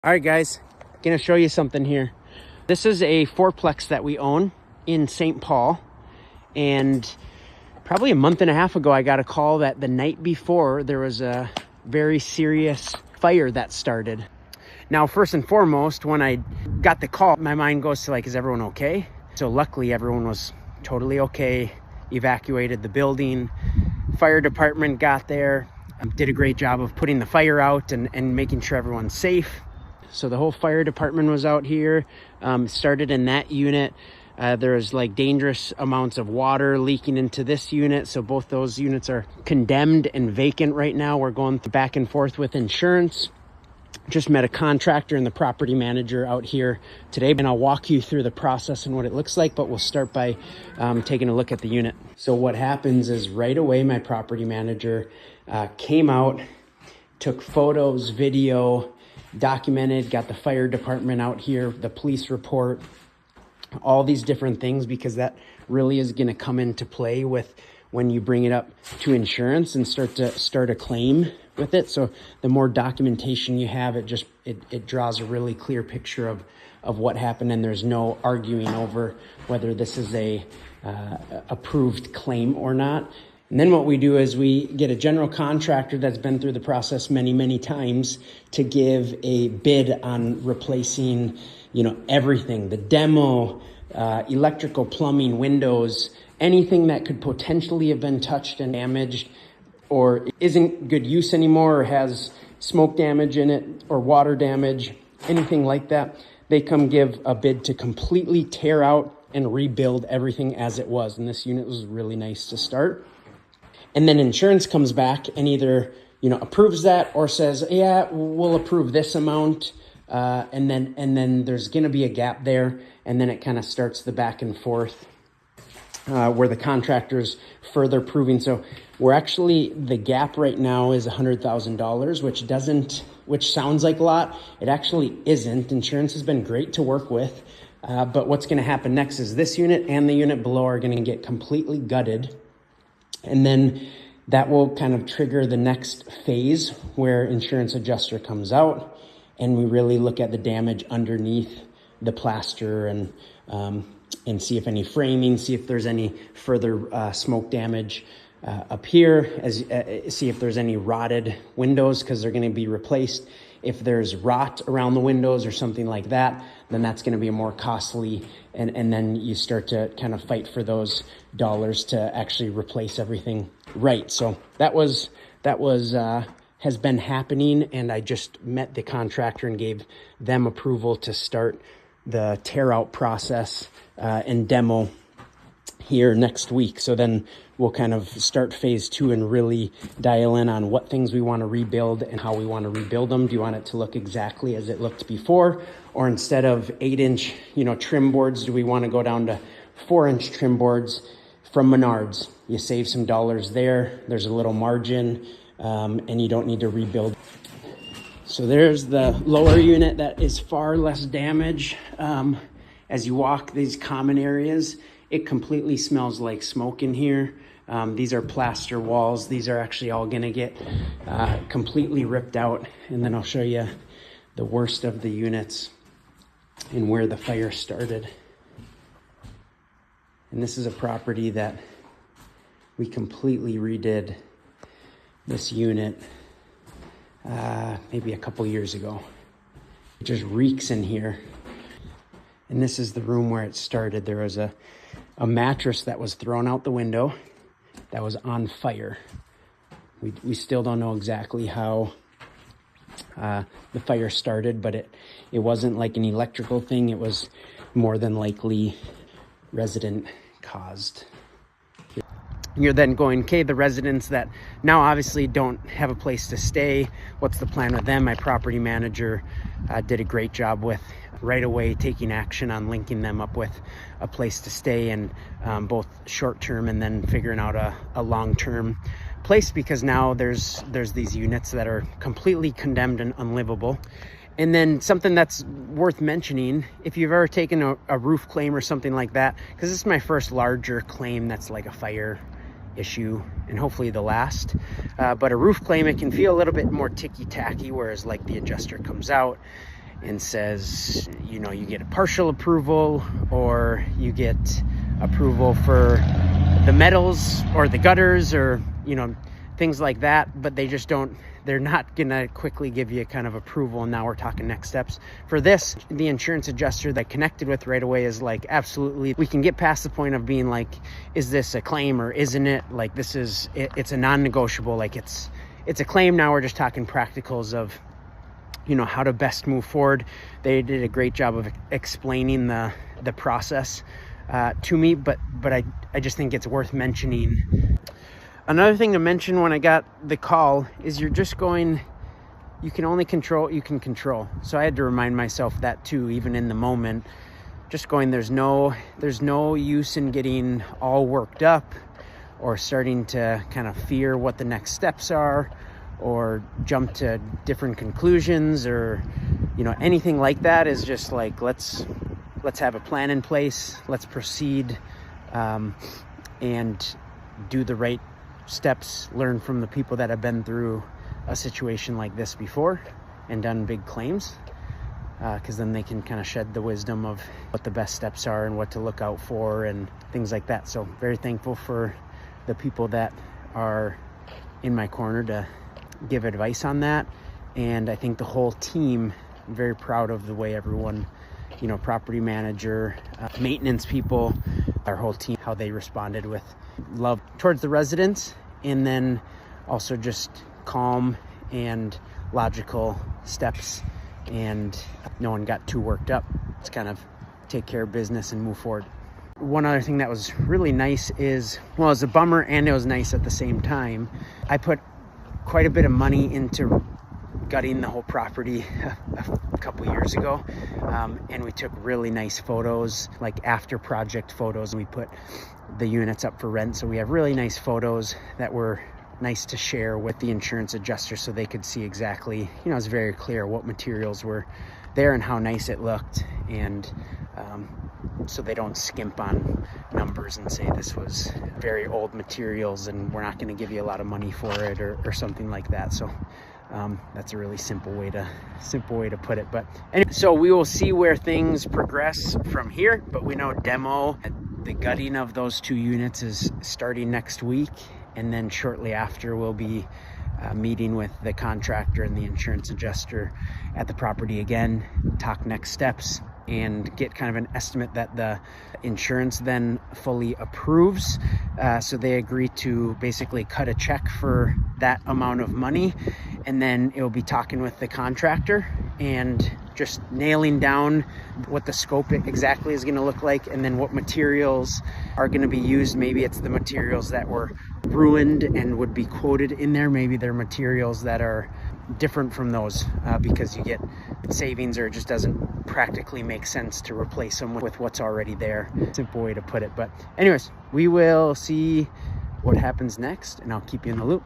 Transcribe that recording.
All right, guys, gonna show you something here. This is a fourplex that we own in St. Paul, and probably a month and a half ago, I got a call that the night before there was a very serious fire that started. Now, first and foremost, when I got the call, my mind goes to like, is everyone okay? So luckily, everyone was totally okay, evacuated the building. Fire department got there, did a great job of putting the fire out and making sure everyone's safe. So the whole fire department was out here, started in that unit. There was like dangerous amounts of water leaking into this unit. So both those units are condemned and vacant right now. We're going back and forth with insurance. Just met a contractor and the property manager out here today, and I'll walk you through the process and what it looks like, but we'll start by taking a look at the unit. So what happens is right away, my property manager came out, took photos, video, documented, got the fire department out here, the police report, all these different things, because that really is going to come into play with when you bring it up to insurance and start a claim with it. So the more documentation you have, it draws a really clear picture of what happened, and there's no arguing over whether this is a approved claim or not. And then what we do is we get a general contractor that's been through the process many times to give a bid on replacing, everything, the demo, electrical, plumbing, windows, anything that could potentially have been touched and damaged or isn't good use anymore or has smoke damage in it or water damage, anything like that. They come give a bid to completely tear out and rebuild everything as it was. And this unit was really nice to start. And then insurance comes back and either, approves that or says, yeah, we'll approve this amount. And then there's going to be a gap there. And then it kind of starts the back and forth where the contractor's further proving. So the gap right now is $100,000, which sounds like a lot. It actually isn't. Insurance has been great to work with. But what's going to happen next is this unit and the unit below are going to get completely gutted. And then that will kind of trigger the next phase where insurance adjuster comes out and we really look at the damage underneath the plaster and see if any framing, see if there's any further smoke damage up here, see if there's any rotted windows because they're going to be replaced. If there's rot around the windows or something like that, then that's going to be a more costly, and then you start to kind of fight for those dollars to actually replace everything right. So that has been happening, and I just met the contractor and gave them approval to start the tear out process and demo here next week. So then we'll kind of start phase 2 and really dial in on what things we want to rebuild and how we want to rebuild them. Do you want it to look exactly as it looked before? Or instead of 8-inch, trim boards, do we want to go down to 4-inch trim boards from Menards? You save some dollars there. There's a little margin and you don't need to rebuild. So there's the lower unit that is far less damage. As you walk these common areas, it completely smells like smoke in here. These are plaster walls. These are actually all gonna get completely ripped out. And then I'll show you the worst of the units and where the fire started. And this is a property that we completely redid this unit maybe a couple years ago. It just reeks in here. And this is the room where it started. There was a mattress that was thrown out the window that was on fire. We still don't know exactly how the fire started, but it wasn't like an electrical thing. It was more than likely resident caused. You're then going, okay, the residents that now obviously don't have a place to stay, what's the plan with them? My property manager did a great job with right away taking action on linking them up with a place to stay, and both short-term and then figuring out a long-term place, because now there's these units that are completely condemned and unlivable. And then something that's worth mentioning, if you've ever taken a roof claim or something like that, because this is my first larger claim that's like a fire issue and hopefully the last, but a roof claim, it can feel a little bit more ticky-tacky, whereas like the adjuster comes out and says, you know, you get a partial approval or you get approval for the metals or the gutters or, you know, things like that, but they just don't, they're not gonna quickly give you a kind of approval. And now we're talking next steps. For this, the insurance adjuster that I connected with right away is like, absolutely, we can get past the point of being like, is this a claim or isn't it? Like, this is, it's a non-negotiable, like it's a claim. Now we're just talking practicals of, you know, how to best move forward. They did a great job of explaining the process to me, but I just think it's worth mentioning. Another thing to mention when I got the call is you're just going, you can only control what you can control. So I had to remind myself that too, even in the moment, just going, there's no use in getting all worked up or starting to kind of fear what the next steps are or jump to different conclusions or, you know, anything like that. Is just like, let's have a plan in place. Let's proceed and do the right steps, learn from the people that have been through a situation like this before and done big claims, because then they can kind of shed the wisdom of what the best steps are and what to look out for and things like that. So very thankful for the people that are in my corner to give advice on that. And I think the whole team, I'm very proud of the way everyone, you know, property manager, maintenance people, our whole team, how they responded with love towards the residents, and then also just calm and logical steps, and no one got too worked up. It's kind of take care of business and move forward. One other thing that was really nice is, well, it was a bummer and it was nice at the same time. I put quite a bit of money into gutting the whole property a couple years ago, and we took really nice photos, like after project photos, and we put the units up for rent. So we have really nice photos that were nice to share with the insurance adjuster so they could see exactly, you know, it's very clear what materials were there and how nice it looked. And so they don't skimp on numbers and say this was very old materials and we're not going to give you a lot of money for it or something like that. So that's a really simple way to put it. But anyway, so we will see where things progress from here, but we know demo, the gutting of those 2 units is starting next week. And then shortly after we'll be meeting with the contractor and the insurance adjuster at the property again, talk next steps and get kind of an estimate that the insurance then fully approves. So they agree to basically cut a check for that amount of money. And then it'll be talking with the contractor and just nailing down what the scope exactly is going to look like, and then what materials are going to be used. Maybe it's the materials that were ruined and would be quoted in there. Maybe they're materials that are different from those because you get savings, or it just doesn't practically make sense to replace them with what's already there. Simple way to put it. But anyways, we will see what happens next and I'll keep you in the loop.